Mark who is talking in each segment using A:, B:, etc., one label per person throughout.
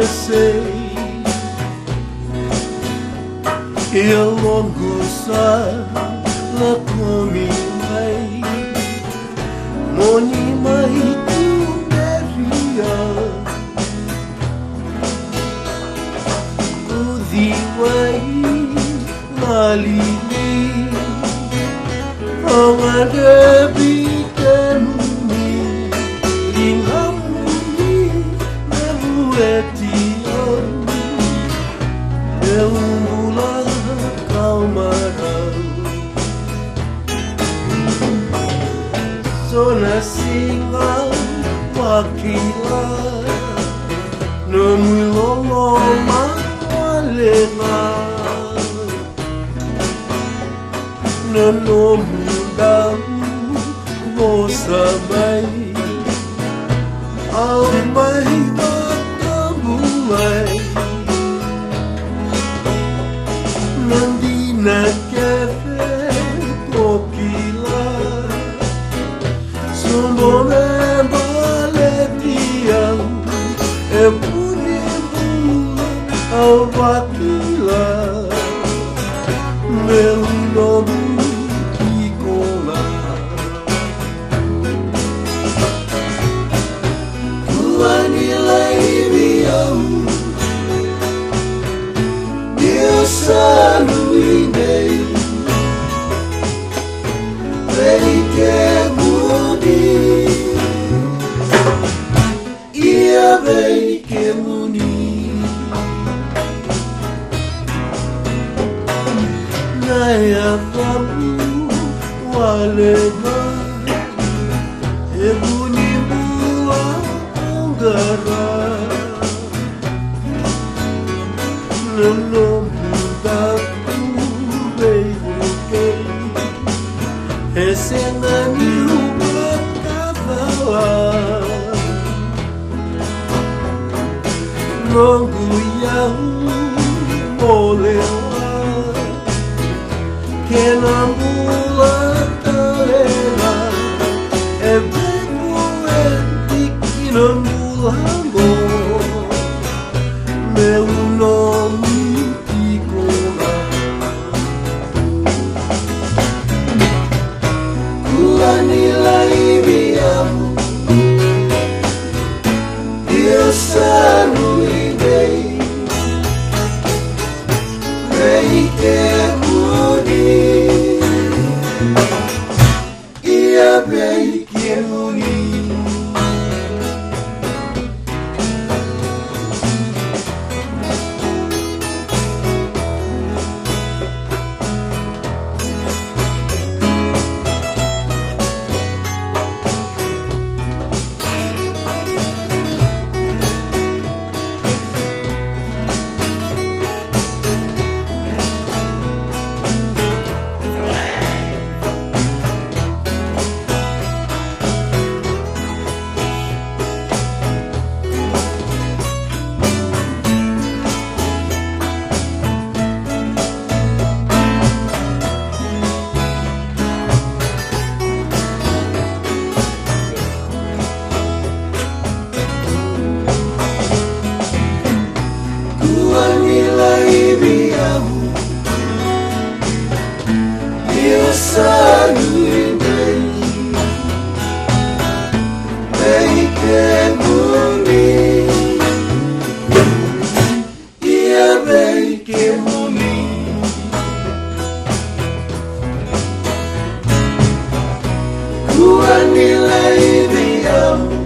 A: say ao longo la comi mai moni mai tu meria udi wai malini amade biteni linamuni memuetio eumula calmará zona singa wakila no muloloma walena no muda vossa mãe ao mãe matamulai Nandina kefe kokila Sumbome baletia E punimula ao vakila Meu nome Kikola Kuanila iriau Saluinei Veike muni Ia veike muni Naya vapu walena E buni bua angara Não Esse naniu kava Nongu yau molewa Kenambula talena E bebo etik inambulango Meu nome Kuanila ibiamu Eu saluinei Veike muni Ia veike muni Saluinei Veike muni Ia veike muni Kuanila ibiamu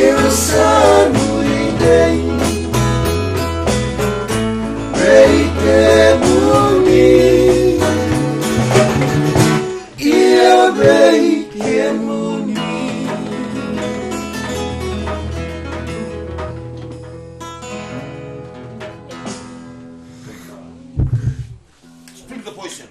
A: Eu saluinei Veike muni Veike muni Speak the poison.